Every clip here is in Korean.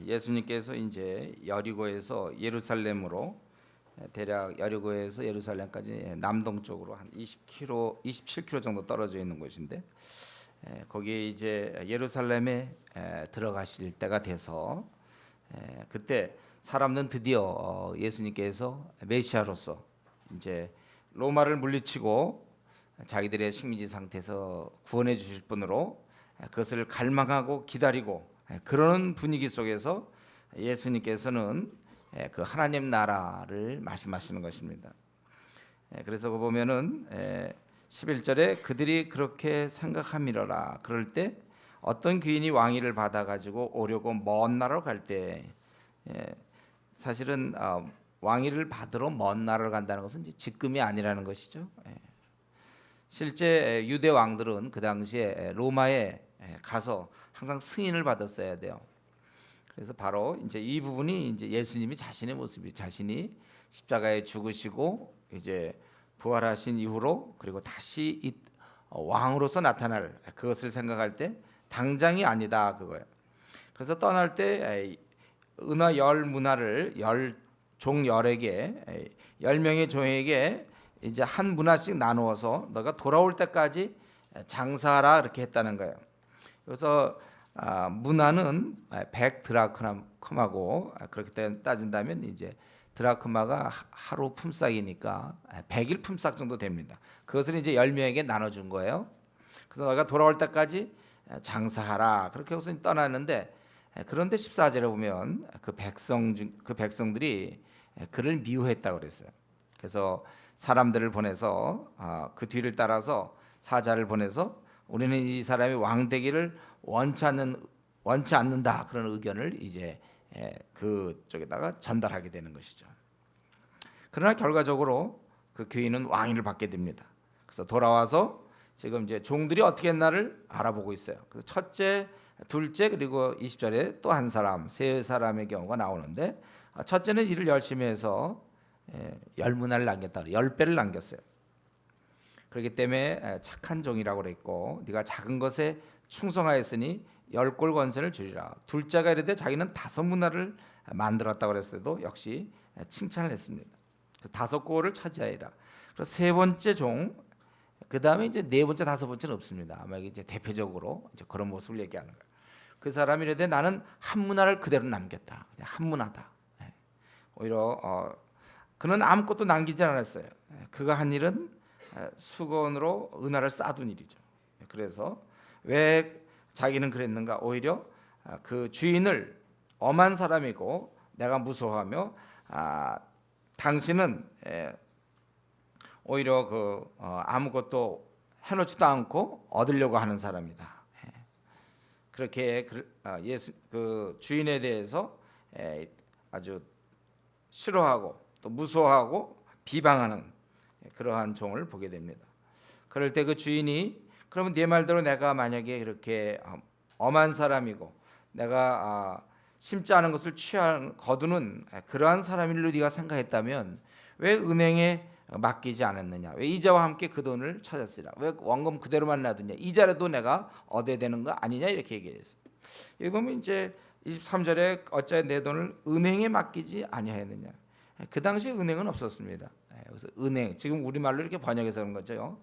예수님께서 이제 여리고에서 예루살렘으로 대략 여리고에서 예루살렘까지 남동쪽으로 한 20km, 27km 정도 떨어져 있는 곳인데 거기에 이제 예루살렘에 들어가실 때가 돼서 그때 사람들은 드디어 예수님께서 메시아로서 이제 로마를 물리치고 자기들의 식민지 상태에서 구원해 주실 분으로 그것을 갈망하고 기다리고 그런 분위기 속에서 예수님께서는 그 하나님 나라를 말씀하시는 것입니다. 그래서 보면은 11절에 그들이 그렇게 생각함이러라. 그럴 때 어떤 귀인이 왕위를 받아 가지고 오려고 먼 나라로 갈 때 사실은 왕위를 받으러 먼 나라를 간다는 것은 이제 직금이 아니라는 것이죠. 실제 유대 왕들은 그 당시에 로마에 가서 항상 승인을 받았어야 돼요. 그래서 바로 이제 이 부분이 이제 예수님이 자신의 모습이 자신이 십자가에 죽으시고 이제 부활하신 이후로 그리고 다시 왕으로서 나타날 그것을 생각할 때 당장이 아니다 그거예요. 그래서 떠날 때 은하 열 문화를 종 열에게 10명의 종에게 이제 한 문화씩 나누어서 너가 돌아올 때까지 장사하라 이렇게 했다는 거예요. 그래서 문화는 100 드라크마고 그렇게 따진다면 이제 드라크마가 하루 품삯이니까 100일 품삯 정도 됩니다. 그것을 이제 10명에게 나눠준 거예요. 그래서 너가 돌아올 때까지 장사하라 그렇게 해서 떠났는데 그런데 14절에 보면 그 백성들이 그를 미워했다고 그랬어요. 그래서 사람들을 보내서 그 뒤를 따라서 사자를 보내서 우리는 이 사람이 왕 되기를 원치 않는다 그런 의견을 이제 그쪽에다가 전달하게 되는 것이죠. 그러나 결과적으로 그 귀인은 왕위를 받게 됩니다. 그래서 돌아와서 지금 이제 종들이 어떻게 했나를 알아보고 있어요. 그래서 첫째, 둘째 그리고 20절에 또 한 사람, 세 사람의 경우가 나오는데 첫째는 일을 열심히 해서 10문화를 남겼다. 10배를 남겼어요. 그렇기 때문에 착한 종이라고 그랬고 네가 작은 것에 충성하였으니 10골 권세를 주리라. 둘째가 이르되 자기는 5문화를 만들었다고 그랬을 때도 역시 칭찬을 했습니다. 5골을 차지하리라. 그래서 세 번째 종, 그 다음에 이제 네 번째, 다섯 번째는 없습니다. 아마 이제 대표적으로 이제 그런 모습을 얘기하는 거예요. 그 사람이 이르되 나는 한 문화를 그대로 남겼다. 한 문화다. 오히려 그는 아무것도 남기지 않았어요. 그가 한 일은 수건으로 은화를 쌓아둔 일이죠. 그래서 왜 자기는 그랬는가? 오히려 그 주인을 엄한 사람이고 내가 무서워하며 당신은 오히려 아무것도 해놓지도 않고 얻으려고 하는 사람이다. 그렇게 예수 그 주인에 대해서 아주 싫어하고 또 무서워하고 비방하는 그러한 종을 보게 됩니다. 그럴 때 그 주인이 그러면 네 말대로 내가 만약에 이렇게 엄한 사람이고 내가 심지 않은 것을 거두는 그러한 사람일로 네가 생각했다면 왜 은행에 맡기지 않았느냐? 왜 이자와 함께 그 돈을 찾았으리라? 왜 원금 그대로만 놔두냐? 이자라도 내가 얻어야 되는 거 아니냐? 이렇게 얘기했어요. 여기 보면 이제 23절에 어찌하여 내 돈을 은행에 맡기지 아니하였느냐? 그 당시 은행은 없었습니다. 그래서 은행 지금 우리말로 이렇게 번역해서 그런 거죠.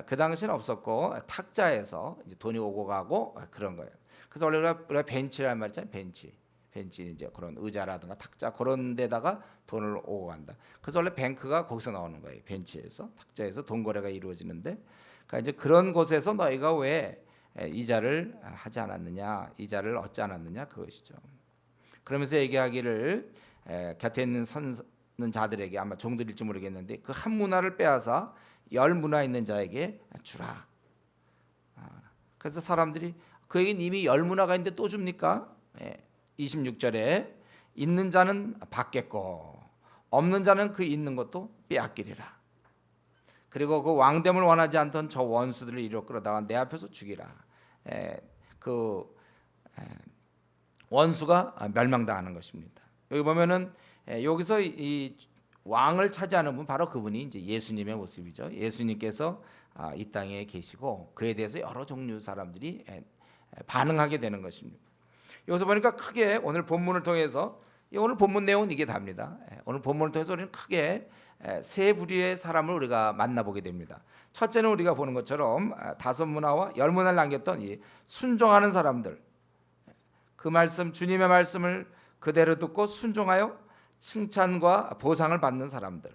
그 당시는 없었고 탁자에서 이제 돈이 오고 가고 그런 거예요. 그래서 원래 우리가 벤치라는 말 있잖아요. 벤치 이제 그런 의자라든가 탁자 그런 데다가 돈을 오고 간다. 그래서 원래 뱅크가 거기서 나오는 거예요. 벤치에서 탁자에서 돈 거래가 이루어지는데 그러니까 이제 그런 곳에서 너희가 왜 이자를 하지 않았느냐, 이자를 얻지 않았느냐 그것이죠. 그러면서 얘기하기를 곁에 있는 선는 자들에게 아마 종들일지 모르겠는데 그 한 문화를 빼앗아 10문화 있는 자에게 주라. 그래서 사람들이 그에겐 이미 10문화가 있는데 또 줍니까? 26절에 있는 자는 받겠고 없는 자는 그 있는 것도 빼앗기리라. 그리고 그 왕됨을 원하지 않던 저 원수들을 이리로 끌어다가 내 앞에서 죽이라. 원수가 멸망당하는 것입니다. 여기 보면은 여기서 이 왕을 차지하는 분 바로 그분이 이제 예수님의 모습이죠. 예수님께서 이 땅에 계시고 그에 대해서 여러 종류 사람들이 반응하게 되는 것입니다. 여기서 보니까 크게 오늘 본문을 통해서 오늘 본문 내용은 이게 답니다. 오늘 본문을 통해서 우리는 크게 세 부류의 사람을 우리가 만나보게 됩니다. 첫째는 우리가 보는 것처럼 다섯 문화와 열 문화를 남겼던 이 순종하는 사람들, 그 말씀 주님의 말씀을 그대로 듣고 순종하여 칭찬과 보상을 받는 사람들,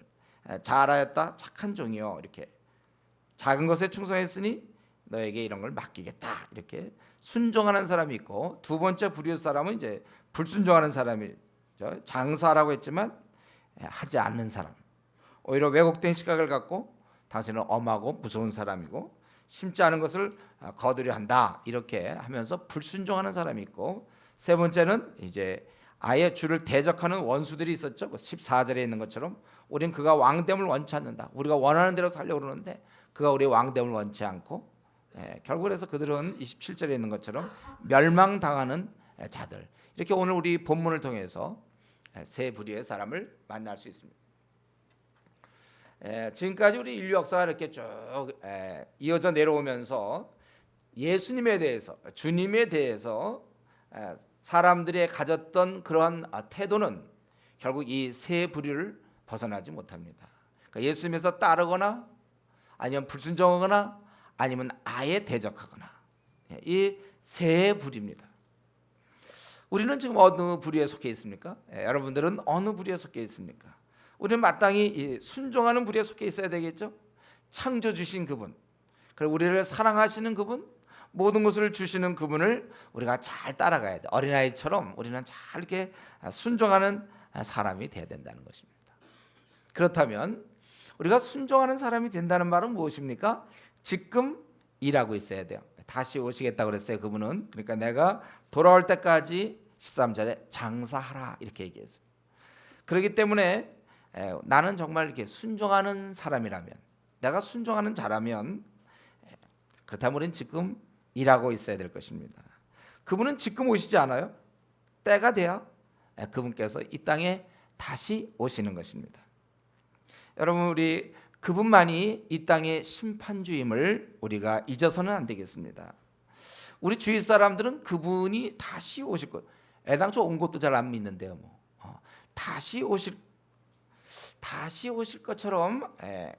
잘하였다 착한 종이요, 이렇게 작은 것에 충성했으니 너에게 이런 걸 맡기겠다, 이렇게 순종하는 사람이 있고, 두 번째 부류의 사람은 이제 불순종하는 사람이죠. 장사라고 했지만 하지 않는 사람, 오히려 왜곡된 시각을 갖고 당신은 엄하고 무서운 사람이고 심지 않은 것을 거두려 한다, 이렇게 하면서 불순종하는 사람이 있고, 세 번째는 이제 아예 주를 대적하는 원수들이 있었죠. 14절에 있는 것처럼 우리는 그가 왕됨을 원치 않는다. 우리가 원하는 대로 살려고 그러는데 그가 우리의 왕됨을 원치 않고, 결국 그래서 그들은 27절에 있는 것처럼 멸망당하는 자들. 이렇게 오늘 우리 본문을 통해서 세 부류의 사람을 만날 수 있습니다. 지금까지 우리 인류 역사가 이렇게 쭉 이어져 내려오면서 예수님에 대해서, 주님에 대해서 사람들이 가졌던 그러한 태도는 결국 이 세 부류를 벗어나지 못합니다. 그러니까 예수님에서 따르거나 아니면 불순종하거나 아니면 아예 대적하거나, 이 세 부류입니다. 우리는 지금 어느 부류에 속해 있습니까? 여러분들은 어느 부류에 속해 있습니까? 우리는 마땅히 순종하는 부류에 속해 있어야 되겠죠. 창조 주신 그분, 그리고 우리를 사랑하시는 그분, 모든 것을 주시는 그분을 우리가 잘 따라가야 돼. 어린아이처럼 우리는 잘 이렇게 순종하는 사람이 돼야 된다는 것입니다. 그렇다면 우리가 순종하는 사람이 된다는 말은 무엇입니까? 지금 일하고 있어야 돼요. 다시 오시겠다고 그랬어요, 그분은. 그러니까 내가 돌아올 때까지 13절에 장사하라, 이렇게 얘기했어요. 그렇기 때문에 나는 정말 이렇게 순종하는 사람이라면, 내가 순종하는 자라면, 그렇다면 우리는 지금 일하고 있어야 될 것입니다. 그분은 지금 오시지 않아요. 때가 돼야 그분께서 이 땅에 다시 오시는 것입니다. 여러분, 우리 그분만이 이 땅의 심판주임을 우리가 잊어서는 안 되겠습니다. 우리 주위 사람들은 그분이 다시 오실 것, 애당초 온 것도 잘 안 믿는데요. 다시 오실 것처럼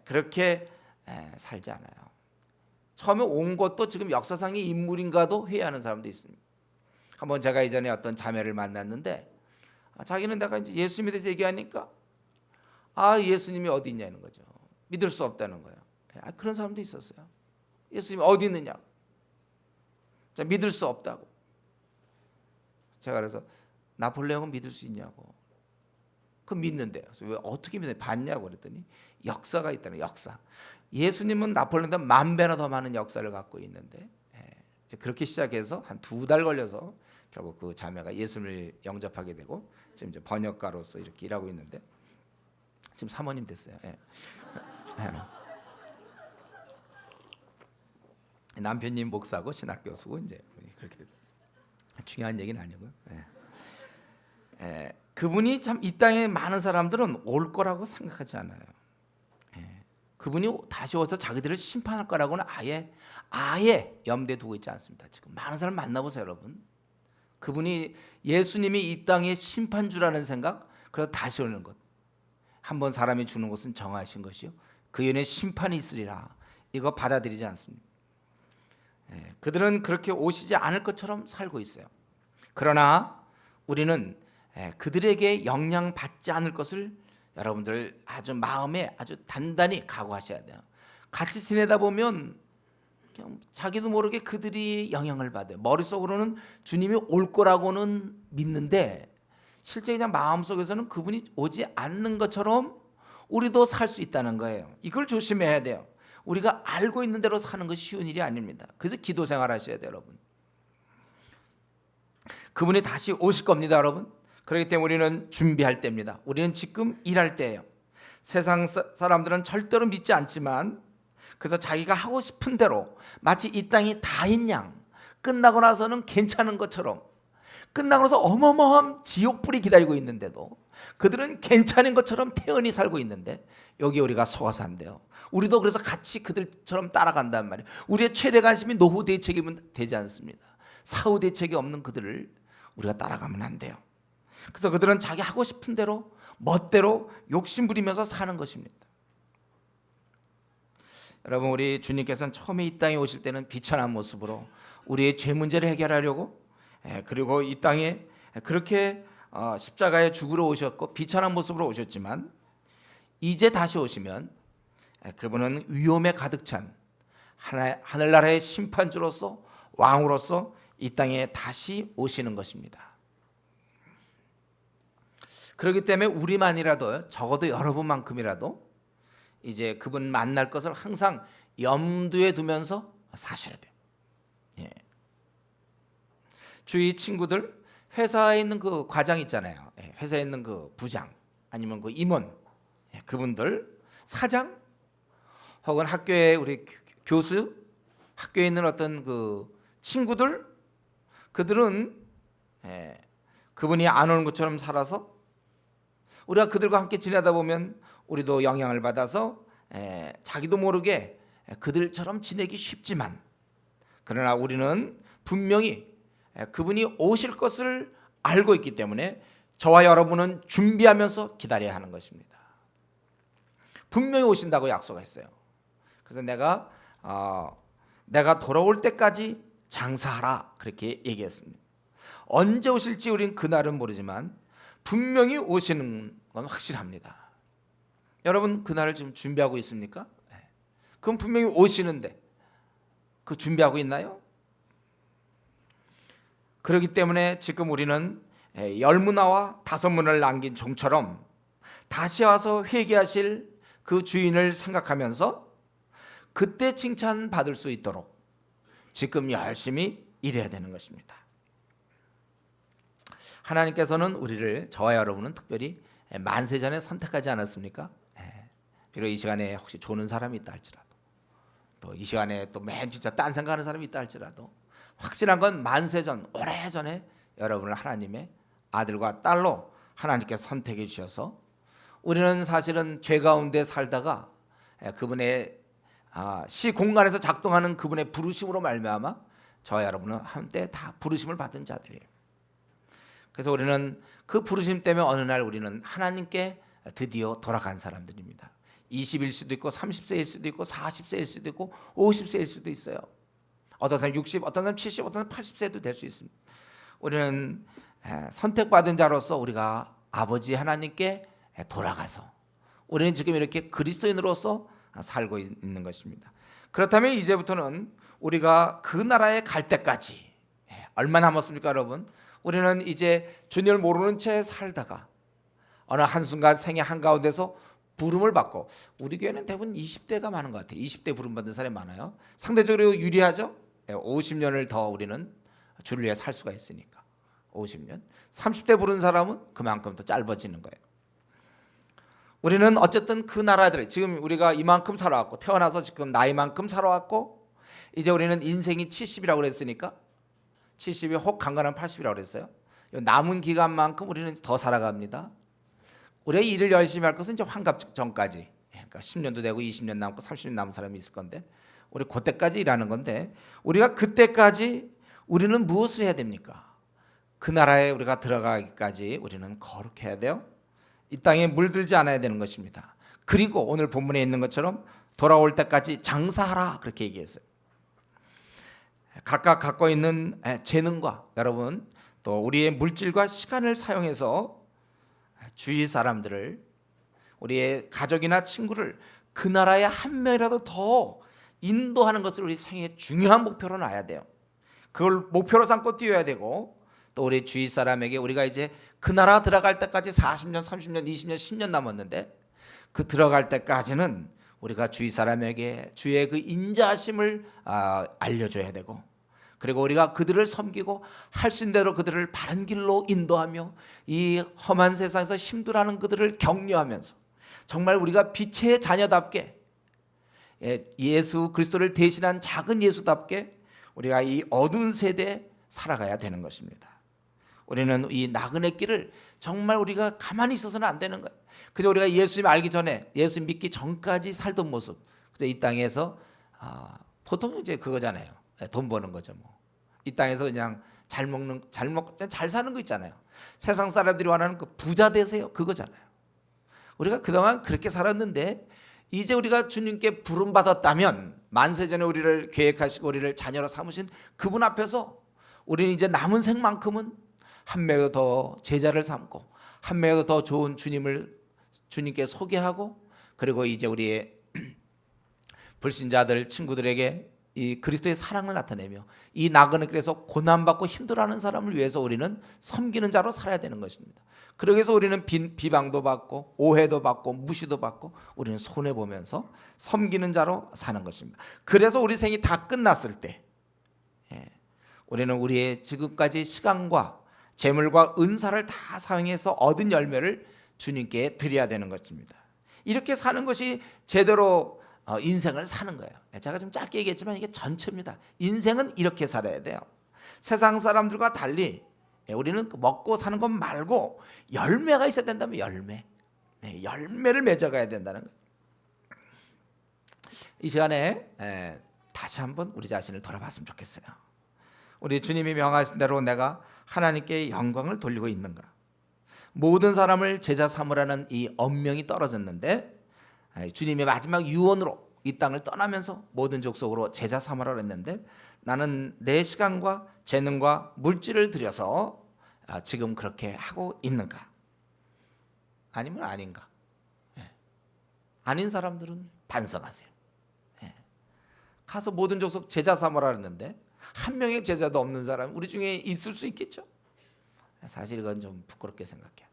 그렇게 살지 않아요. 처음에 온 것도 지금 역사상의 인물인가도 회의하는 사람도 있습니다. 한번 제가 이전에 어떤 자매를 만났는데, 자기는 내가 이제 예수님에 대해서 얘기하니까 예수님이 어디 있냐는 거죠. 믿을 수 없다는 거예요. 그런 사람도 있었어요. 예수님이 어디 있느냐, 믿을 수 없다고. 제가 그래서 나폴레옹은 믿을 수 있냐고. 그럼 믿는데요. 그래서 왜 어떻게 믿어요? 봤냐고 그랬더니 역사가 있다는, 역사. 예수님은 나폴레옹보다 10,000배나 더 많은 역사를 갖고 있는데, 그렇게 시작해서 한 2달 걸려서 결국 그 자매가 예수님을 영접하게 되고 지금 이제 번역가로서 이렇게 일하고 있는데, 지금 사모님 됐어요. 남편님 목사고 신학 교수고 이제 그렇게 됐어요. 중요한 얘기는 아니고요. 그분이 참 이 땅에 많은 사람들은 올 거라고 생각하지 않아요. 그분이 다시 와서 자기들을 심판할 거라고는 아예 염두에 두고 있지 않습니다. 지금 많은 사람 만나보세요, 여러분. 그분이, 예수님이 이 땅의 심판주라는 생각, 그래서 다시 오는 것, 한번 사람이 주는 것은 정하신 것이요 그 연에 심판이 있으리라, 이거 받아들이지 않습니다. 그들은 그렇게 오시지 않을 것처럼 살고 있어요. 그러나 우리는 그들에게 영향받지 않을 것을 여러분들 아주 마음에 아주 단단히 각오하셔야 돼요. 같이 지내다 보면 그냥 자기도 모르게 그들이 영향을 받아요. 머릿속으로는 주님이 올 거라고는 믿는데 실제 그냥 마음속에서는 그분이 오지 않는 것처럼 우리도 살 수 있다는 거예요. 이걸 조심해야 돼요. 우리가 알고 있는 대로 사는 것이 쉬운 일이 아닙니다. 그래서 기도 생활 하셔야 돼요, 여러분. 그분이 다시 오실 겁니다, 여러분. 그렇기 때문에 우리는 준비할 때입니다. 우리는 지금 일할 때예요. 세상 사람들은 절대로 믿지 않지만, 그래서 자기가 하고 싶은 대로 마치 이 땅이 다인 양, 끝나고 나서는 괜찮은 것처럼, 끝나고 나서 어마어마한 지옥불이 기다리고 있는데도 그들은 괜찮은 것처럼 태연히 살고 있는데, 여기 우리가 속아서 안 돼요. 우리도 그래서 같이 그들처럼 따라간단 말이에요. 우리의 최대 관심이 노후 대책이면 되지 않습니다. 사후 대책이 없는 그들을 우리가 따라가면 안 돼요. 그래서 그들은 자기 하고 싶은 대로 멋대로 욕심 부리면서 사는 것입니다. 여러분, 우리 주님께서는 처음에 이 땅에 오실 때는 비천한 모습으로 우리의 죄 문제를 해결하려고, 그리고 이 땅에 그렇게 십자가에 죽으러 오셨고 비천한 모습으로 오셨지만, 이제 다시 오시면 그분은 위험에 가득 찬 하늘나라의 심판주로서, 왕으로서 이 땅에 다시 오시는 것입니다. 그렇기 때문에 우리만이라도, 적어도 여러분만큼이라도 이제 그분 만날 것을 항상 염두에 두면서 사셔야 돼요. 예. 주위 친구들, 회사에 있는 그 과장 있잖아요. 예. 회사에 있는 그 부장, 아니면 그 임원, 예. 그분들, 사장, 혹은 학교에 우리 교수, 학교에 있는 어떤 그 친구들, 그들은 그분이 안 오는 것처럼 살아서 우리가 그들과 함께 지내다 보면 우리도 영향을 받아서 자기도 모르게 그들처럼 지내기 쉽지만, 그러나 우리는 분명히 그분이 오실 것을 알고 있기 때문에 저와 여러분은 준비하면서 기다려야 하는 것입니다. 분명히 오신다고 약속했어요. 그래서 내가 돌아올 때까지 장사하라, 그렇게 얘기했습니다. 언제 오실지 우린 그날은 모르지만 분명히 오시는 건 확실합니다. 여러분, 그날을 지금 준비하고 있습니까? 그럼 분명히 오시는데 그 준비하고 있나요? 그렇기 때문에 지금 우리는 10문화와 5문을 남긴 종처럼 다시 와서 회개하실 그 주인을 생각하면서 그때 칭찬받을 수 있도록 지금 열심히 일해야 되는 것입니다. 하나님께서는 우리를, 저와 여러분은 특별히 만세전에 선택하지 않았습니까? 비록 이 시간에 혹시 조는 사람이 있다 할지라도, 또 이 시간에 또 맨 진짜 딴 생각하는 사람이 있다 할지라도, 확실한 건 만세전, 오래전에 여러분을 하나님의 아들과 딸로 하나님께서 선택해 주셔서 우리는 사실은 죄 가운데 살다가 그분의 시공간에서 작동하는 그분의 부르심으로 말미암아 저와 여러분은 한때 다 부르심을 받은 자들이에요. 그래서 우리는 그 부르심 때문에 어느 날 우리는 하나님께 드디어 돌아간 사람들입니다. 20일 수도 있고 30세일 수도 있고 40세일 수도 있고 50세일 수도 있어요. 어떤 사람 60, 어떤 사람 70, 어떤 사람 80세도 될 수 있습니다. 우리는 선택받은 자로서 우리가 아버지 하나님께 돌아가서 우리는 지금 이렇게 그리스도인으로서 살고 있는 것입니다. 그렇다면 이제부터는 우리가 그 나라에 갈 때까지 얼마 남았습니까, 여러분? 우리는 이제 주님을 모르는 채 살다가 어느 한순간 생애 한가운데서 부름을 받고, 우리 교회는 대부분 20대가 많은 것 같아요. 20대 부름 받는 사람이 많아요. 상대적으로 유리하죠. 50년을 더 우리는 주를 위해 살 수가 있으니까. 50년. 30대 부른 사람은 그만큼 더 짧아지는 거예요. 우리는 어쨌든 그 나라들을, 지금 우리가 이만큼 살아왔고, 태어나서 지금 나이만큼 살아왔고, 이제 우리는 인생이 70이라고 그랬으니까 70이 혹 간간하면 80이라고 그랬어요. 남은 기간만큼 우리는 더 살아갑니다. 우리가 일을 열심히 할 것은 이제 환갑 전까지, 그러니까 10년도 되고 20년 남고 30년 남은 사람이 있을 건데, 우리 그때까지 일하는 건데, 우리가 그때까지 우리는 무엇을 해야 됩니까? 그 나라에 우리가 들어가기까지 우리는 거룩해야 돼요. 이 땅에 물들지 않아야 되는 것입니다. 그리고 오늘 본문에 있는 것처럼 돌아올 때까지 장사하라, 그렇게 얘기했어요. 각각 갖고 있는 재능과 여러분 또 우리의 물질과 시간을 사용해서 주위 사람들을, 우리의 가족이나 친구를 그 나라에 한 명이라도 더 인도하는 것을 우리 생애의 중요한 목표로 놔야 돼요. 그걸 목표로 삼고 뛰어야 되고, 또 우리 주위 사람에게 우리가 이제 그 나라 들어갈 때까지 40년, 30년, 20년, 10년 남았는데, 그 들어갈 때까지는 우리가 주위 사람에게 주의 그 인자하심을 알려줘야 되고, 그리고 우리가 그들을 섬기고 할 수 있는 대로 그들을 바른 길로 인도하며 이 험한 세상에서 힘들어하는 그들을 격려하면서 정말 우리가 빛의 자녀답게, 예수 그리스도를 대신한 작은 예수답게 우리가 이 어두운 세대에 살아가야 되는 것입니다. 우리는 이 나그네 길을 정말 우리가 가만히 있어서는 안 되는 거예요. 그저 우리가 예수님 알기 전에, 예수님 믿기 전까지 살던 모습, 그저 이 땅에서 보통 이제 그거잖아요. 돈 버는 거죠. 뭐 이 땅에서 그냥 잘 먹는, 잘 먹고 잘 사는 거 있잖아요. 세상 사람들이 원하는 그 부자 되세요, 그거잖아요. 우리가 그동안 그렇게 살았는데 이제 우리가 주님께 부름 받았다면, 만세전에 우리를 계획하시고 우리를 자녀로 삼으신 그분 앞에서 우리는 이제 남은 생만큼은 한 명도 더 제자를 삼고 한 명도 더 좋은 주님을 주님께 소개하고, 그리고 이제 우리의 불신자들 친구들에게 이 그리스도의 사랑을 나타내며 이 나그네 길에서 고난받고 힘들어하는 사람을 위해서 우리는 섬기는 자로 살아야 되는 것입니다. 그러기 위해서 우리는 비방도 받고 오해도 받고 무시도 받고 우리는 손해보면서 섬기는 자로 사는 것입니다. 그래서 우리 생이 다 끝났을 때 우리는 우리의 지금까지 시간과 재물과 은사를 다 사용해서 얻은 열매를 주님께 드려야 되는 것입니다. 이렇게 사는 것이 제대로 인생을 사는 거예요. 제가 좀 짧게 얘기했지만 이게 전체입니다. 인생은 이렇게 살아야 돼요. 세상 사람들과 달리 우리는 먹고 사는 것 말고 열매가 있어야 된다면 열매를 맺어가야 된다는 거예요. 이 시간에 다시 한번 우리 자신을 돌아봤으면 좋겠어요. 우리 주님이 명하신 대로 내가 하나님께 영광을 돌리고 있는가? 모든 사람을 제자 삼으라는 이 엄명이 떨어졌는데 주님의 마지막 유언으로 이 땅을 떠나면서 모든 족속으로 제자 삼으라고 했는데, 나는 내 시간과 재능과 물질을 들여서 지금 그렇게 하고 있는가? 아니면 아닌가? 아닌 사람들은 반성하세요. 가서 모든 족속 제자 삼으라 했는데 한 명의 제자도 없는 사람 우리 중에 있을 수 있겠죠? 사실 이건 좀 부끄럽게 생각해요.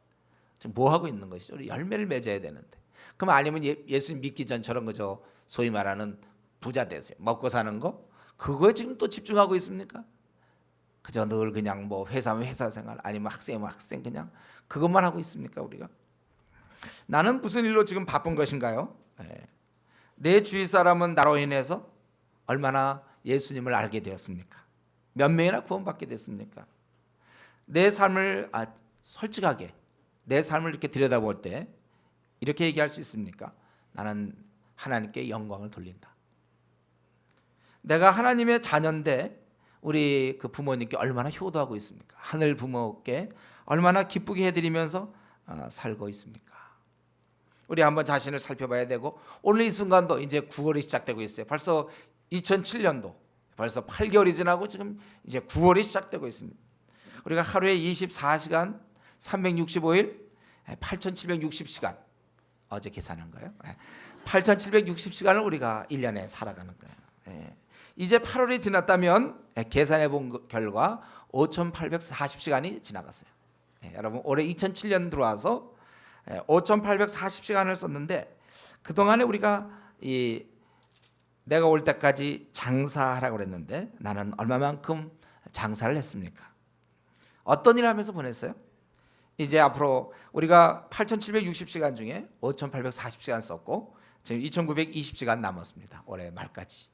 지금 뭐 하고 있는 것이죠? 우리 열매를 맺어야 되는데. 그럼 아니면 예수님 믿기 전처럼 그저 소위 말하는 부자 되세요. 먹고 사는 거 그거에 지금 또 집중하고 있습니까? 그저 늘 그냥 뭐 회사면 회사 생활, 아니면 학생이면 학생, 그냥 그것만 하고 있습니까 우리가? 나는 무슨 일로 지금 바쁜 것인가요? 내 주위 사람은 나로 인해서 얼마나 예수님을 알게 되었습니까? 몇 명이나 구원받게 됐습니까? 내 삶을 솔직하게 내 삶을 이렇게 들여다볼 때 이렇게 얘기할 수 있습니까? 나는 하나님께 영광을 돌린다. 내가 하나님의 자녀인데 우리 그 부모님께 얼마나 효도하고 있습니까? 하늘 부모께 얼마나 기쁘게 해드리면서 살고 있습니까? 우리 한번 자신을 살펴봐야 되고, 오늘 이 순간도 이제 9월이 시작되고 있어요. 벌써 2007년도 벌써 8개월이 지나고 지금 이제 9월이 시작되고 있습니다. 우리가 하루에 24시간 365일 8760시간, 어제 계산한 거예요. 8760시간을 우리가 1년에 살아가는 거예요. 이제 8월이 지났다면 계산해 본 결과 5840시간이 지나갔어요. 여러분 올해 2007년 들어와서 5840시간을 썼는데, 그동안에 우리가 내가 올 때까지 장사하라고 그랬는데 나는 얼마만큼 장사를 했습니까? 어떤 일을 하면서 보냈어요? 이제 앞으로 우리가 8760시간 중에 5840시간 썼고 지금 2920시간 남았습니다. 올해 말까지.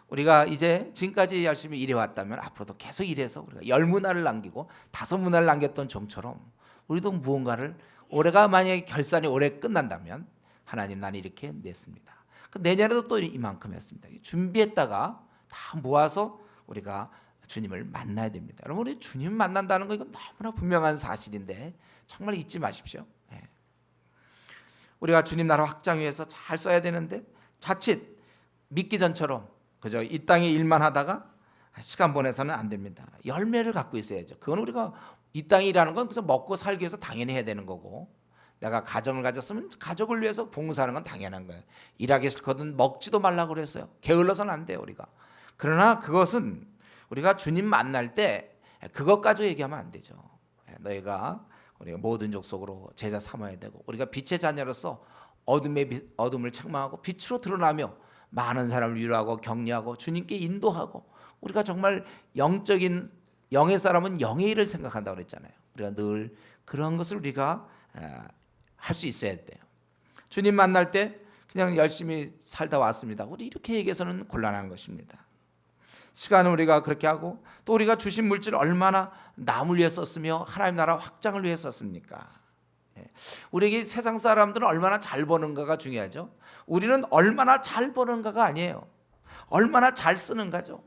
우리가 이제 지금까지 열심히 일해왔다면 앞으로도 계속 일해서 우리가 10문화를 남기고 5문화를 남겼던 종처럼 우리도 무언가를, 올해가 만약에 결산이 올해 끝난다면 하나님 난 이렇게 냈습니다. 내년에도 또 이만큼 했습니다. 준비했다가 다 모아서 우리가 주님을 만나야 됩니다. 여러분 우리 주님 만난다는 거 이건 너무나 분명한 사실인데 정말 잊지 마십시오. 우리가 주님 나라 확장 위해서 잘 써야 되는데 자칫 믿기 전처럼 그저 이 땅의 일만 하다가 시간 보내서는 안 됩니다. 열매를 갖고 있어야죠. 그건 우리가 이 땅에 일하는 건 그래서 먹고 살기 위해서 당연히 해야 되는 거고, 내가 가정을 가졌으면 가족을 위해서 봉사하는 건 당연한 거예요. 일하기 싫거든 먹지도 말라고 그랬어요. 게을러서는 안 돼요 우리가. 그러나 그것은 우리가 주님 만날 때 그것 가지고 얘기하면 안 되죠. 너희가 우리가 모든 족속으로 제자 삼아야 되고, 우리가 빛의 자녀로서 어둠을 책망하고 빛으로 드러나며 많은 사람을 위로하고 격려하고 주님께 인도하고, 우리가 정말 영의 사람은 영의 일을 생각한다고 그랬잖아요. 우리가 늘 그런 것을 우리가 할 수 있어야 돼요. 주님 만날 때 그냥 열심히 살다 왔습니다. 우리 이렇게 얘기해서는 곤란한 것입니다. 시간은 우리가 그렇게 하고, 또 우리가 주신 물질 얼마나 남을 위해 썼으며 하나님 나라 확장을 위해 썼습니까? 우리에게 세상 사람들은 얼마나 잘 버는가가 중요하죠. 우리는 얼마나 잘 버는가가 아니에요. 얼마나 잘 쓰는가죠.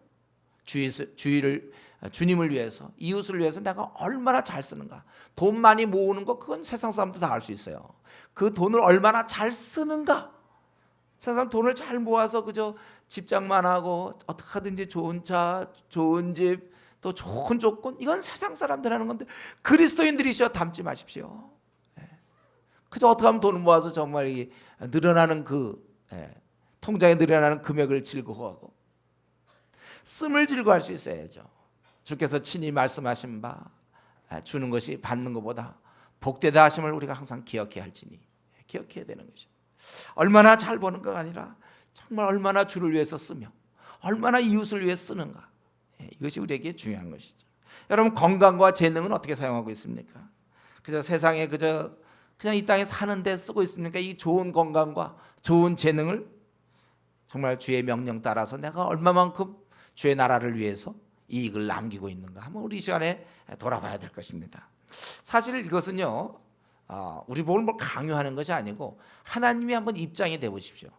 주위를 주님을 위해서, 이웃을 위해서 내가 얼마나 잘 쓰는가. 돈 많이 모으는 거 그건 세상 사람도 다 알 수 있어요. 그 돈을 얼마나 잘 쓰는가. 세상 사람 돈을 잘 모아서 그저 집장만 하고 어떻게 하든지 좋은 차, 좋은 집, 또 좋은 조건, 이건 세상 사람들 하는 건데 그리스도인들이시여 담지 마십시오. 그저 어떻게 하면 돈을 모아서 정말 이 늘어나는 통장에 늘어나는 금액을 즐거워하고 씀을 즐거워할 수 있어야죠. 주께서 친히 말씀하신 바 주는 것이 받는 것보다 복되다 하심을 우리가 항상 기억해야 할지니 기억해야 되는 것이죠. 얼마나 잘 버는가가 아니라 정말 얼마나 주를 위해서 쓰며 얼마나 이웃을 위해 쓰는가. 이것이 우리에게 중요한 것이죠. 여러분, 건강과 재능은 어떻게 사용하고 있습니까? 그저 세상에 그냥 이 땅에 사는 데 쓰고 있습니까? 이 좋은 건강과 좋은 재능을 정말 주의 명령 따라서 내가 얼마만큼 주의 나라를 위해서 이익을 남기고 있는가 한번 우리 시간에 돌아봐야 될 것입니다. 사실 이것은요, 우리 보고 뭘 강요하는 것이 아니고 하나님이 한번 입장이 돼 보십시오.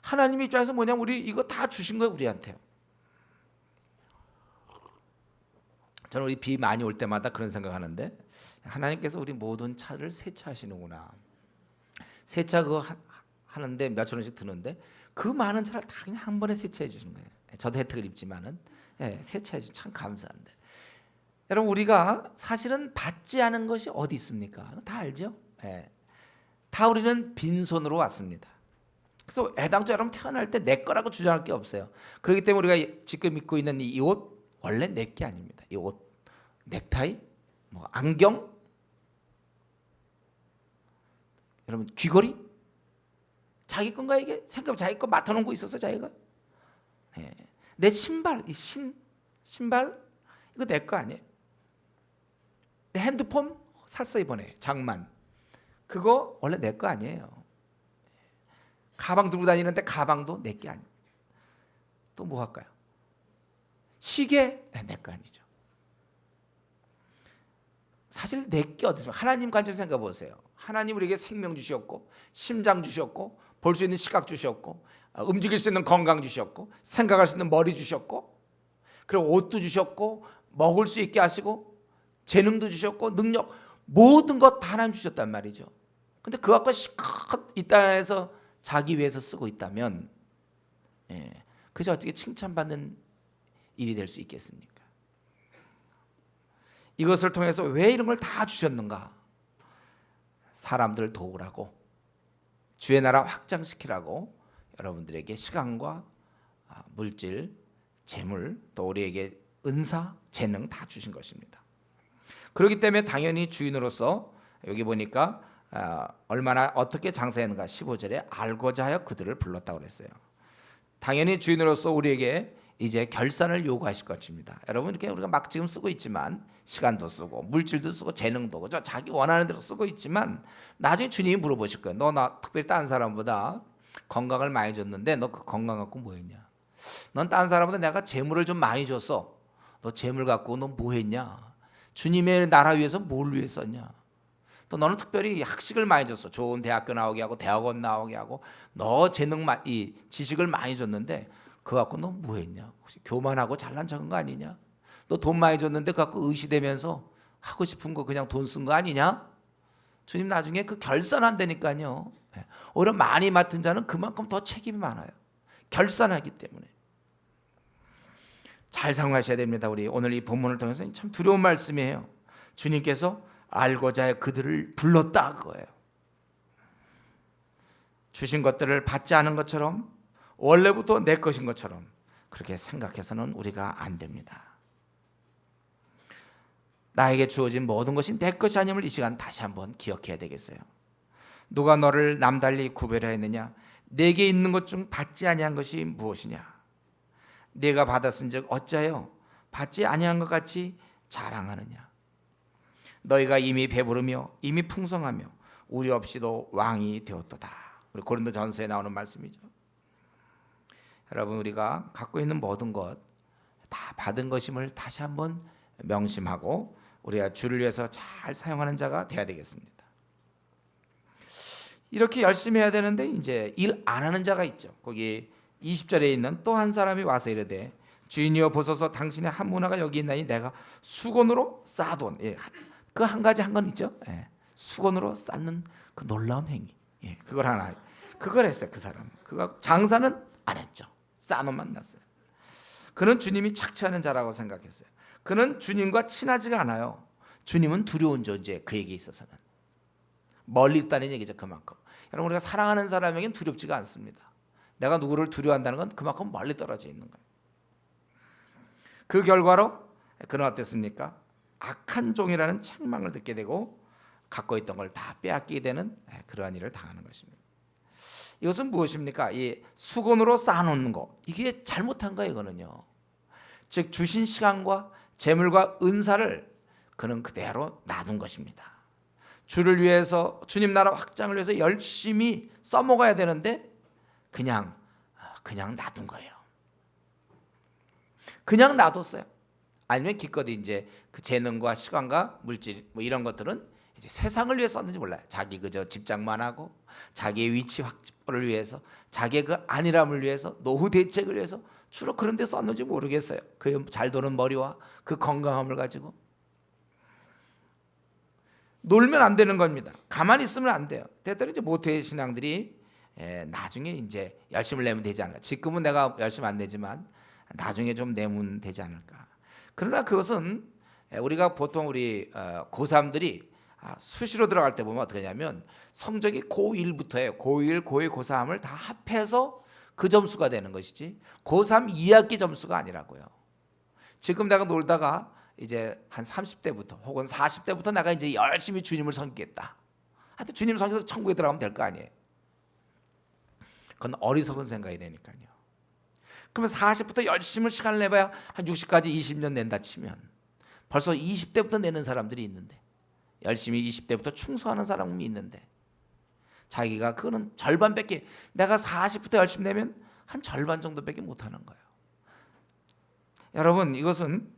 하나님 입장에서 뭐냐면 우리 이거 다 주신 거예요, 우리한테요. 저는 우리 비 많이 올 때마다 그런 생각하는데 하나님께서 우리 모든 차를 세차하시는구나. 세차 그거 하는데 몇천 원씩 드는데 그 많은 차를 다 그냥 한 번에 세차해 주시는 거예요. 저도 혜택을 입지만은 세차해 주시면 참 감사한데. 여러분, 우리가 사실은 받지 않은 것이 어디 있습니까? 다 알죠? 다 우리는 빈손으로 왔습니다. 그래서 애당초 여러분 태어날 때 내 거라고 주장할 게 없어요. 그렇기 때문에 우리가 지금 입고 있는 이 옷 원래 내 게 아닙니다. 이 옷, 넥타이, 뭐 안경, 여러분 귀걸이 자기 건가 이게? 생각 자기 거 맡아놓은 거 있었어 자기가? 내 신발, 이 신발 이거 내 거 아니에요? 내 핸드폰 샀어 이번에 장만, 그거 원래 내 거 아니에요. 가방 들고 다니는데 가방도 내 게 아니에요. 또 뭐 할까요? 시계 내 거 아니죠. 사실 내 게 어디 있습니까? 하나님 관점 생각해 보세요. 하나님 우리에게 생명 주셨고 심장 주셨고 볼 수 있는 시각 주셨고 움직일 수 있는 건강 주셨고 생각할 수 있는 머리 주셨고 그리고 옷도 주셨고 먹을 수 있게 하시고 재능도 주셨고 능력 모든 것 다 하나님 주셨단 말이죠. 근데 그거 갖고 실컷 이 땅에서 자기 위해서 쓰고 있다면 그저 어떻게 칭찬받는 일이 될 수 있겠습니까? 이것을 통해서 왜 이런 걸 다 주셨는가? 사람들을 도우라고, 주의 나라 확장시키라고 여러분들에게 시간과 물질, 재물, 또 우리에게 은사, 재능 다 주신 것입니다. 그렇기 때문에 당연히 주인으로서 여기 보니까 얼마나 어떻게 장사했는가 15절에 알고자 하여 그들을 불렀다고 그랬어요. 당연히 주인으로서 우리에게 이제 결산을 요구하실 것입니다. 여러분, 이렇게 우리가 막 지금 쓰고 있지만 시간도 쓰고 물질도 쓰고 재능도 그죠? 자기 원하는 대로 쓰고 있지만 나중에 주님이 물어보실 거예요. 너 나 특별히 다른 사람보다 건강을 많이 줬는데 너 그 건강 갖고 뭐 했냐? 넌 다른 사람보다 내가 재물을 좀 많이 줬어. 너 재물 갖고 너 뭐 했냐? 주님의 나라 위해서 뭘 위해 썼냐? 또 너는 특별히 학식을 많이 줬어. 좋은 대학교 나오게 하고 대학원 나오게 하고 너 재능 이 지식을 많이 줬는데 그거 갖고 너 뭐 했냐? 혹시 교만하고 잘난 척한 거 아니냐? 너 돈 많이 줬는데 그거 갖고 의시되면서 하고 싶은 거 그냥 돈 쓴 거 아니냐? 주님 나중에 그 결산한다니까요. 오히려 많이 맡은 자는 그만큼 더 책임이 많아요. 결산하기 때문에. 잘 상호하셔야 됩니다. 우리 오늘 이 본문을 통해서 참 두려운 말씀이에요. 주님께서 알고자 해 그들을 불렀다 그거예요. 주신 것들을 받지 않은 것처럼 원래부터 내 것인 것처럼 그렇게 생각해서는 우리가 안 됩니다. 나에게 주어진 모든 것이 내 것이 아님을 이 시간 다시 한번 기억해야 되겠어요. 누가 너를 남달리 구별하였느냐? 내게 있는 것 중 받지 아니한 것이 무엇이냐? 내가 받았은즉 어찌하여 받지 아니한 것 같이 자랑하느냐? 너희가 이미 배부르며 이미 풍성하며 우리 없이도 왕이 되었도다. 우리 고린도전서에 나오는 말씀이죠. 여러분, 우리가 갖고 있는 모든 것 다 받은 것임을 다시 한번 명심하고 우리가 주를 위해서 잘 사용하는 자가 돼야 되겠습니다. 이렇게 열심히 해야 되는데 이제 일 안 하는 자가 있죠. 거기 20절에 있는 또 한 사람이 와서 이르되 주인이여 보소서 당신의 한 문화가 여기 있나니 내가 수건으로 쌓아둔 그 한 가지 한 건 있죠. 수건으로 쌓는 그 놀라운 행위. 그걸 하나 그걸 했어요. 그 사람. 그거 장사는 안 했죠. 쌓아놓만 놨어요. 그는 주님이 착취하는 자라고 생각했어요. 그는 주님과 친하지가 않아요. 주님은 두려운 존재, 그에게 있어서는 멀리 있다는 얘기죠. 그만큼 여러분 우리가 사랑하는 사람에게는 두렵지가 않습니다. 내가 누구를 두려워한다는 건 그만큼 멀리 떨어져 있는 거예요. 그 결과로 그는 어땠습니까? 악한 종이라는 책망을 듣게 되고 갖고 있던 걸 다 빼앗기게 되는 그러한 일을 당하는 것입니다. 이것은 무엇입니까? 이 수건으로 쌓아놓는 거, 이게 잘못한 거예요. 이거는요. 즉 주신 시간과 재물과 은사를 그는 그대로 놔둔 것입니다. 주를 위해서, 주님 나라 확장을 위해서 열심히 써먹어야 되는데 그냥 놔둔 거예요. 그냥 놔뒀어요. 아니면 기껏이 이제 그 재능과 시간과 물질 뭐 이런 것들은 이제 세상을 위해 썼는지 몰라요. 자기 그저 집장만 하고 자기의 위치 확보를 위해서, 자기의 그 안일함을 위해서, 노후 대책을 위해서 주로 그런 데 썼는지 모르겠어요. 그 잘 도는 머리와 그 건강함을 가지고 놀면 안 되는 겁니다. 가만히 있으면 안 돼요. 때때로 이제 모태 신앙들이 나중에 이제 열심을 내면 되지 않을까. 지금은 내가 열심 안 내지만 나중에 좀 내면 되지 않을까. 그러나 그것은 우리가 보통 우리 고3들이 수시로 들어갈 때 보면 어떻게 하냐면 성적이 고1부터예요. 고1, 고2, 고3을 다 합해서 그 점수가 되는 것이지 고3 2학기 점수가 아니라고요. 지금 내가 놀다가 이제 한 30대부터 혹은 40대부터 내가 이제 열심히 주님을 섬기겠다. 하여튼 주님 섬겨서 천국에 들어가면 될 거 아니에요. 그건 어리석은 생각이라니까요. 그러면 40부터 열심히 시간을 내봐야 한 60까지 20년 낸다 치면 벌써 20대부터 내는 사람들이 있는데, 열심히 20대부터 충성하는 사람이 있는데 자기가 그거는 절반밖에, 내가 40부터 열심히 내면 한 절반 정도밖에 못하는 거예요. 여러분 이것은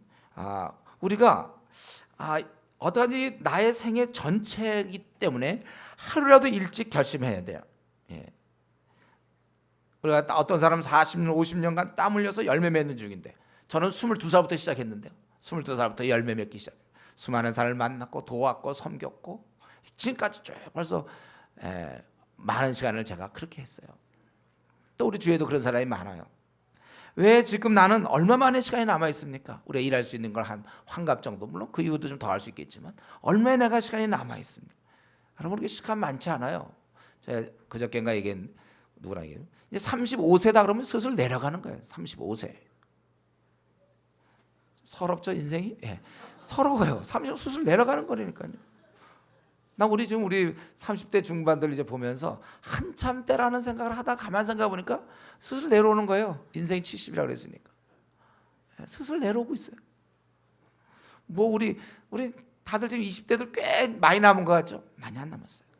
우리가 어떠한지 나의 생애 전체이기 때문에 하루라도 일찍 결심해야 돼요. 우리가 어떤 사람은 40년, 50년간 땀 흘려서 열매 맺는 중인데, 저는 22살부터 시작했는데요. 22살부터 열매 맺기 시작. 수많은 사람을 만났고 도왔고 섬겼고 지금까지 쭉 벌써 많은 시간을 제가 그렇게 했어요. 또 우리 주위에도 그런 사람이 많아요. 왜 지금 나는 얼마만의 시간이 남아 있습니까? 우리가 일할 수 있는 걸 한 환갑 정도, 물론 그 이후도 좀 더 할 수 있겠지만 얼마나 내가 시간이 남아 있습니까? 여러분 그렇게 시간 많지 않아요. 제가 그저께인가 얘기한 누구랑 얘기해요? 이제 35세다 그러면 슬슬 내려가는 거예요. 35세. 서럽죠 인생이? 서러워요. 30 슬슬 내려가는 거라니까요. 나 우리 30대 중반들 이제 보면서 한참 때라는 생각을 하다 가만 생각해 보니까 슬슬 내려오는 거예요. 인생이 70이라고 그랬으니까. 슬슬 내려오고 있어요. 뭐 우리 다들 지금 20대들 꽤 많이 남은 것 같죠? 많이 안 남았어요.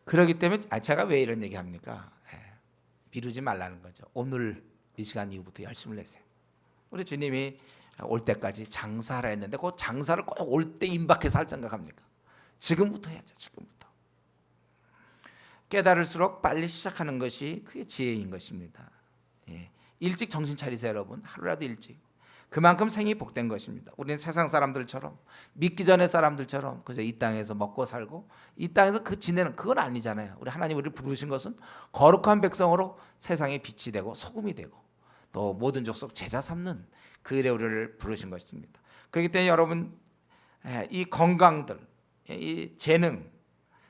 그렇기 때문에 제가 왜 이런 얘기 합니까? 미루지 말라는 거죠. 오늘 이 시간 이후부터 열심을 내세요. 우리 주님이 올 때까지 장사하라 했는데 그 장사를 꼭 올 때 임박해서 할 생각합니까? 지금부터 해야죠. 지금부터. 깨달을수록 빨리 시작하는 것이 그게 지혜인 것입니다. 일찍 정신 차리세요 여러분. 하루라도 일찍. 그만큼 생이 복된 것입니다. 우리는 세상 사람들처럼, 믿기 전의 사람들처럼 그저 이 땅에서 먹고 살고 이 땅에서 그 지내는 그건 아니잖아요. 우리 하나님 우리를 부르신 것은 거룩한 백성으로 세상에 빛이 되고 소금이 되고 또 모든 족속 제자 삼는 그 일에 우리를 부르신 것입니다. 그렇기 때문에 여러분 이 건강들, 이 재능,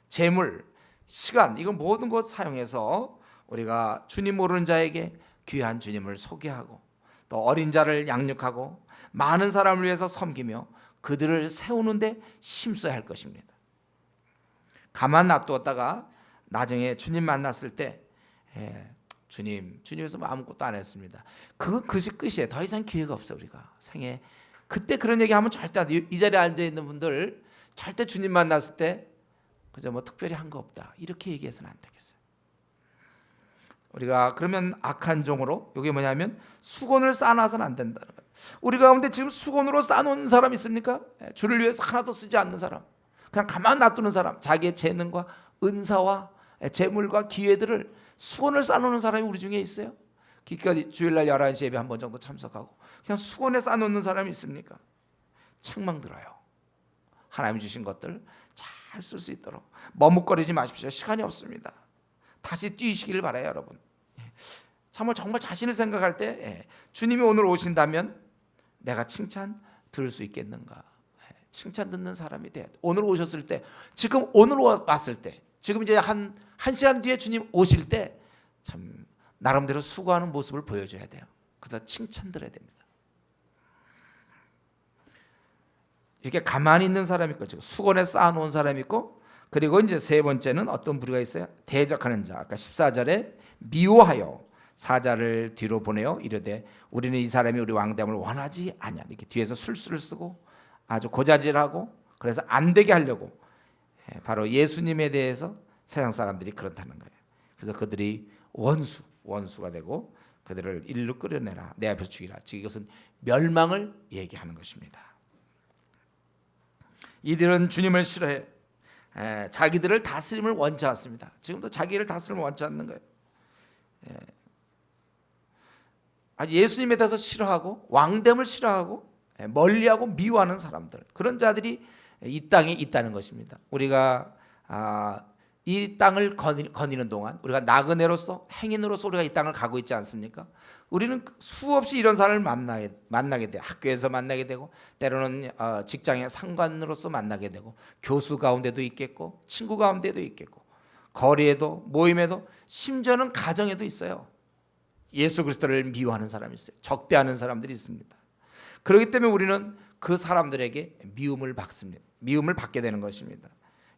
재물, 시간 이건 모든 것 사용해서 우리가 주님 모르는 자에게 귀한 주님을 소개하고 또 어린 자를 양육하고 많은 사람을 위해서 섬기며 그들을 세우는데 힘써야 할 것입니다. 가만 놔두었다가 나중에 주님 만났을 때 주님에서 아무것도 안 했습니다. 그건 그것이 끝이에요. 더 이상 기회가 없어요. 우리가 생애 그때 그런 얘기하면 절대 안 돼요. 이 자리에 앉아 있는 분들 절대 주님 만났을 때 그저 뭐 특별히 한 거 없다 이렇게 얘기해서는 안 되겠어요. 우리가 그러면 악한 종으로, 이게 뭐냐면 수건을 쌓아놔서는 안 된다는 거예요. 우리 가운데 지금 수건으로 쌓아놓은 사람 있습니까? 주를 위해서 하나도 쓰지 않는 사람, 그냥 가만 놔두는 사람, 자기의 재능과 은사와 재물과 기회들을 수건을 쌓아놓는 사람이 우리 중에 있어요. 기껏 주일날 11시 예배 한 번 정도 참석하고 그냥 수건에 싸놓는 사람이 있습니까? 책망 들어요. 하나님 주신 것들 잘 쓸 수 있도록 머뭇거리지 마십시오. 시간이 없습니다. 다시 뛰시길 바라요, 여러분. 정말 자신을 생각할 때 주님이 오늘 오신다면 내가 칭찬 들을 수 있겠는가? 칭찬 듣는 사람이 돼야 돼. 오늘 오셨을 때, 지금 오늘 왔을 때, 지금 이제 한 시간 뒤에 주님 오실 때 참 나름대로 수고하는 모습을 보여줘야 돼요. 그래서 칭찬 들어야 됩니다. 이렇게 가만히 있는 사람이 있고 수건에 쌓아놓은 사람이 있고, 그리고 이제 세 번째는 어떤 부류가 있어요? 대적하는 자. 아까 14절에 미워하여 사자를 뒤로 보내어 이르되 우리는 이 사람이 우리 왕됨을 원하지 아니하. 이렇게 뒤에서 술수를 쓰고 아주 고자질하고, 그래서 안 되게 하려고, 바로 예수님에 대해서 세상 사람들이 그렇다는 거예요. 그래서 그들이 원수가 되고 그들을 일로 끌어내라, 내 앞에서 죽이라. 즉 이것은 멸망을 얘기하는 것입니다. 이들은 주님을 싫어해 자기들을 다스림을 원치 않습니다. 지금도 자기를 다스림을 원치 않는 거예요. 예수님에 대해서 싫어하고 왕됨을 싫어하고 멀리하고 미워하는 사람들, 그런 자들이 이 땅에 있다는 것입니다. 우리가 이 땅을 거니는 동안 우리가 나그네로서, 행인으로서 우리가 이 땅을 가고 있지 않습니까? 우리는 수없이 이런 사람을 만나게 돼요. 학교에서 만나게 되고, 때로는 직장의 상관으로서 만나게 되고, 교수 가운데도 있겠고, 친구 가운데도 있겠고, 거리에도, 모임에도, 심지어는 가정에도 있어요. 예수 그리스도를 미워하는 사람이 있어요. 적대하는 사람들이 있습니다. 그렇기 때문에 우리는 그 사람들에게 미움을 받게 되는 것입니다.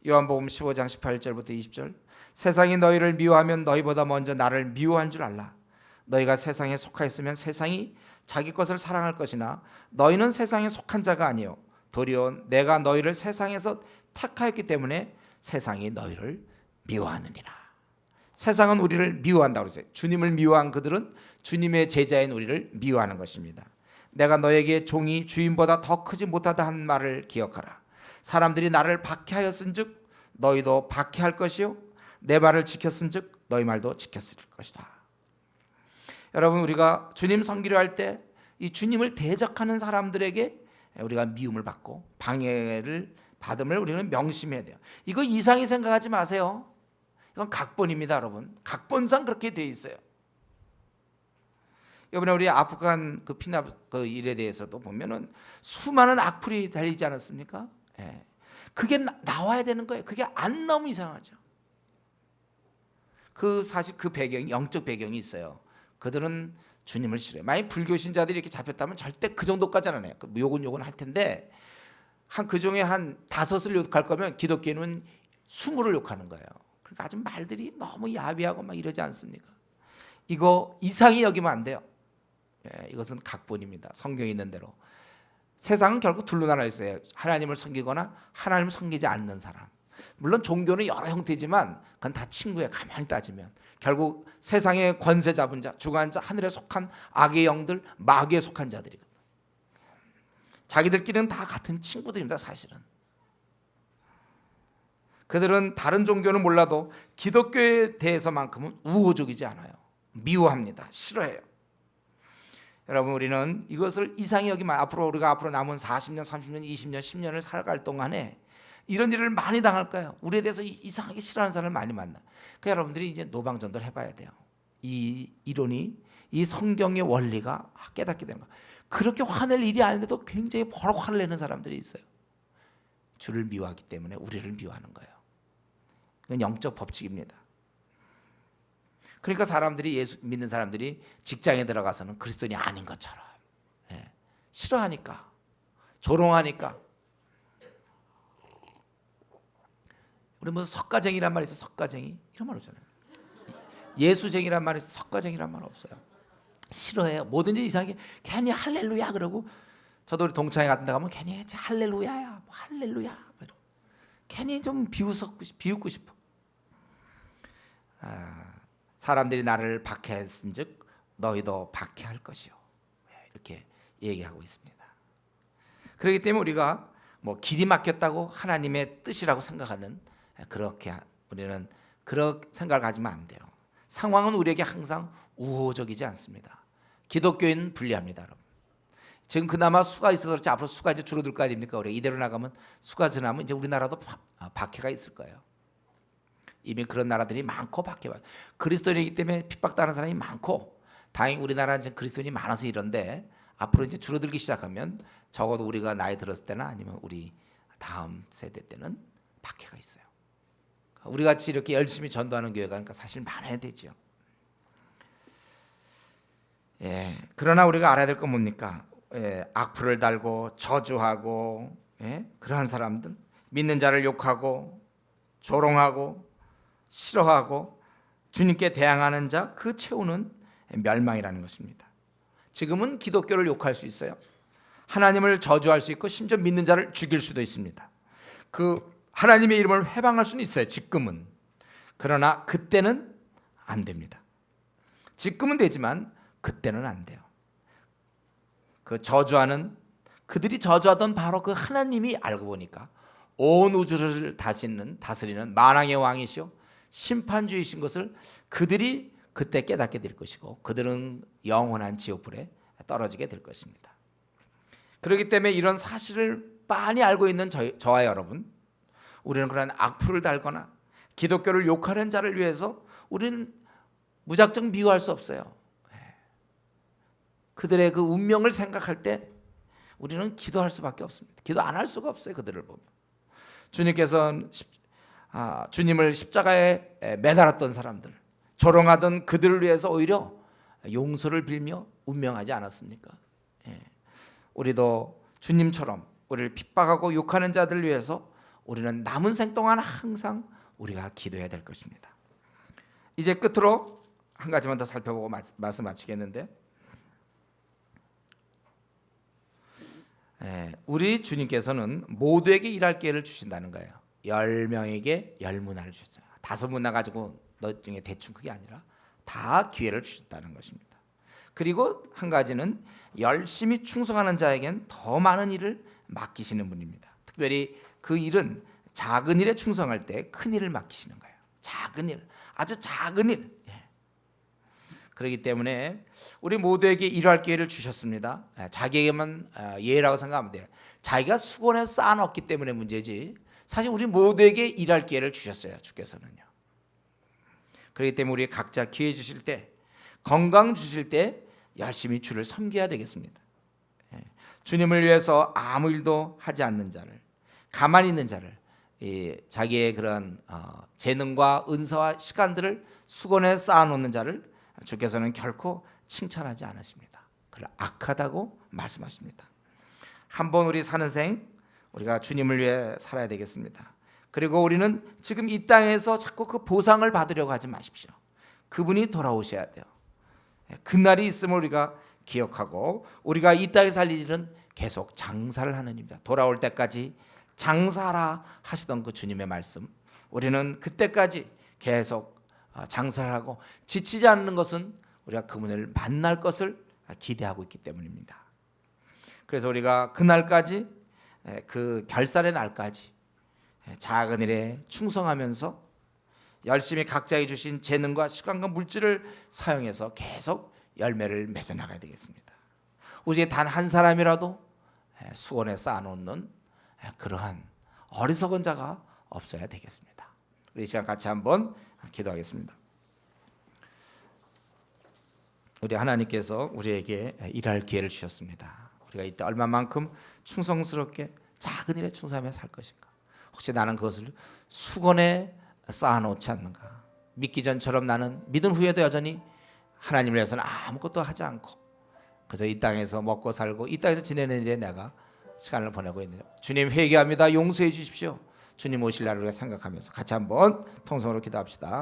요한복음 15장 18절부터 20절, 세상이 너희를 미워하면 너희보다 먼저 나를 미워한 줄 알라. 너희가 세상에 속하였으면 세상이 자기 것을 사랑할 것이나 너희는 세상에 속한 자가 아니요 도리어 내가 너희를 세상에서 택하였기 때문에 세상이 너희를 미워하느니라. 세상은 우리를 미워한다고 그랬어요. 주님을 미워한 그들은 주님의 제자인 우리를 미워하는 것입니다. 내가 너에게 종이 주인보다 더 크지 못하다 한 말을 기억하라. 사람들이 나를 박해하였은즉 너희도 박해할 것이요 내 말을 지켰은즉 너희 말도 지켰을 것이다. 여러분, 우리가 주님 섬기려 할 때 이 주님을 대적하는 사람들에게 우리가 미움을 받고 방해를 받음을 우리는 명심해야 돼요. 이거 이상히 생각하지 마세요. 이건 각본입니다, 여러분. 각본상 그렇게 되어 있어요. 이번에 우리 아프간 그 피납 그 일에 대해서도 보면은 수많은 악플이 달리지 않았습니까? 그게 나와야 되는 거예요. 그게 안 나오면 이상하죠. 사실 그 배경이, 영적 배경이 있어요. 그들은 주님을 싫어해요. 만약 불교 신자들이 이렇게 잡혔다면 절대 그 정도까지는 안 해요. 욕은 할 텐데 그 중에 한 5을 욕할 거면 기독교는 20을 욕하는 거예요. 그러니까 아주 말들이 너무 야비하고 막 이러지 않습니까? 이거 이상히 여기면 안 돼요. 이것은 각본입니다. 성경에 있는 대로. 세상은 결국 둘로 나눠 있어요. 하나님을 섬기거나 하나님을 섬기지 않는 사람. 물론 종교는 여러 형태지만 그건 다 친구예요. 가만히 따지면 결국 세상의 권세 잡은 자, 주관자, 하늘에 속한 악의 영들, 마귀에 속한 자들이거든. 자기들끼리는 다 같은 친구들입니다. 사실은 그들은 다른 종교는 몰라도 기독교에 대해서만큼은 우호적이지 않아요. 미워합니다. 싫어해요. 여러분, 우리는 이것을 이상히 여기만, 우리가 앞으로 남은 40년, 30년, 20년, 10년을 살아갈 동안에 이런 일을 많이 당할 거예요. 우리에 대해서 이상하게 싫어하는 사람을 많이 만나. 그러니까 여러분들이 이제 노방전도를 해봐야 돼요. 이 이론이, 이 성경의 원리가 깨닫게 되는 거예요. 그렇게 화낼 일이 아닌데도 굉장히 버럭 화를 내는 사람들이 있어요. 주를 미워하기 때문에 우리를 미워하는 거예요. 이건 영적 법칙입니다. 그러니까 사람들이, 예수 믿는 사람들이 직장에 들어가서는 그리스도인이 아닌 것처럼 싫어하니까, 조롱하니까. 우리 무슨 석가쟁이란 말이 있어. 석가쟁이 이런 말 없잖아요. 예수쟁이란 말이 있어. 석가쟁이란 말 없어요. 싫어해요. 뭐든지 이상하게 괜히 할렐루야 그러고, 저도 우리 동창회 같은 데 가면 괜히 할렐루야야, 뭐 할렐루야, 괜히 좀 비웃고 싶어. 사람들이 나를 박해했은즉 너희도 박해할 것이요, 이렇게 얘기하고 있습니다. 그렇기 때문에 우리가 뭐 길이 막혔다고 하나님의 뜻이라고 생각하는, 그렇게 우리는 그런 생각을 가지면 안 돼요. 상황은 우리에게 항상 우호적이지 않습니다. 기독교인은 불리합니다, 여러분. 지금 그나마 수가 있어서 그렇지 앞으로 수가 이제 줄어들 거 아닙니까? 우리 이대로 나가면 수가 지나면 이제 우리나라도 박해가 있을 거예요. 이미 그런 나라들이 많고 그리스도인이기 때문에 핍박당하는 사람이 많고, 다행히 우리나라는 지금 그리스도인이 많아서 이런데 앞으로 이제 줄어들기 시작하면 적어도 우리가 나이 들었을 때나 아니면 우리 다음 세대 때는 박해가 있어요. 우리 같이 이렇게 열심히 전도하는 교회가 그러니까 사실 많아야 되죠. 예, 그러나 우리가 알아야 될 건 뭡니까? 악플을 달고 저주하고, 그러한 사람들, 믿는 자를 욕하고 조롱하고 싫어하고 주님께 대항하는 자, 그 최후는 멸망이라는 것입니다. 지금은 기독교를 욕할 수 있어요. 하나님을 저주할 수 있고 심지어 믿는 자를 죽일 수도 있습니다. 그 하나님의 이름을 회방할 수는 있어요, 지금은. 그러나 그때는 안 됩니다. 지금은 되지만 그때는 안 돼요. 그 저주하는, 그들이 저주하던 바로 그 하나님이 알고 보니까 온 우주를 다스리는 만왕의 왕이시오 심판주이신 것을 그들이 그때 깨닫게 될 것이고, 그들은 영원한 지옥불에 떨어지게 될 것입니다. 그렇기 때문에 이런 사실을 빤히 알고 있는 저와 여러분, 우리는 그런 악플을 달거나 기독교를 욕하는 자를 위해서 우리는 무작정 미워할 수 없어요. 그들의 그 운명을 생각할 때 우리는 기도할 수밖에 없습니다. 기도 안 할 수가 없어요, 그들을 보면. 주님께서는 주님을 십자가에 매달았던 사람들, 조롱하던 그들을 위해서 오히려 용서를 빌며 운명하지 않았습니까? 우리도 주님처럼 우리를 핍박하고 욕하는 자들을 위해서 우리는 남은 생 동안 항상 우리가 기도해야 될 것입니다. 이제 끝으로 한 가지만 더 살펴보고 말씀 마치겠는데, 우리 주님께서는 모두에게 일할 기회를 주신다는 거예요. 10명에게 10문화를 주셨어요. 5문화 가지고 너 중에 대충 그게 아니라 다 기회를 주셨다는 것입니다. 그리고 한 가지는 열심히 충성하는 자에겐 더 많은 일을 맡기시는 분입니다. 특별히 그 일은 작은 일에 충성할 때 큰 일을 맡기시는 거예요. 작은 일, 아주 작은 일. 그렇기 때문에 우리 모두에게 일할 기회를 주셨습니다. 자기에게만 예라고 생각하면 돼요. 자기가 수고해 쌓아놓기 때문에 문제지, 사실 우리 모두에게 일할 기회를 주셨어요, 주께서는요. 그렇기 때문에 우리 각자 기회 주실 때, 건강 주실 때 열심히 주를 섬겨야 되겠습니다. 주님을 위해서 아무 일도 하지 않는 자를, 가만히 있는 자를, 자기의 그런 재능과 은사와 시간들을 수건에 쌓아놓는 자를 주께서는 결코 칭찬하지 않으십니다. 그걸 악하다고 말씀하십니다. 한번 우리 사는 생 우리가 주님을 위해 살아야 되겠습니다. 그리고 우리는 지금 이 땅에서 자꾸 그 보상을 받으려고 하지 마십시오. 그분이 돌아오셔야 돼요. 그날이 있음을 우리가 기억하고, 우리가 이 땅에 살 일은 계속 장사를 하는 일입니다. 돌아올 때까지 장사하라 하시던 그 주님의 말씀, 우리는 그때까지 계속 장사를 하고 지치지 않는 것은 우리가 그분을 만날 것을 기대하고 있기 때문입니다. 그래서 우리가 그날까지, 그 결산의 날까지 작은 일에 충성하면서 열심히 각자에 주신 재능과 시간과 물질을 사용해서 계속 열매를 맺어 나가야 되겠습니다. 우리 단 한 사람이라도 수건에 쌓아놓는 그러한 어리석은 자가 없어야 되겠습니다. 우리 이 시간 같이 한번 기도하겠습니다. 우리 하나님께서 우리에게 일할 기회를 주셨습니다. 우리가 이때 얼마만큼 충성스럽게 작은 일에 충성하며 살 것인가? 혹시 나는 그것을 수건에 쌓아놓지 않는가? 믿기 전처럼 나는 믿은 후에도 여전히 하나님을 위해서는 아무것도 하지 않고 그저 이 땅에서 먹고 살고 이 땅에서 지내는 일에 내가 시간을 보내고 있느냐? 주님 회개합니다. 용서해 주십시오. 주님 오실 날을 생각하면서 같이 한번 통성으로 기도합시다.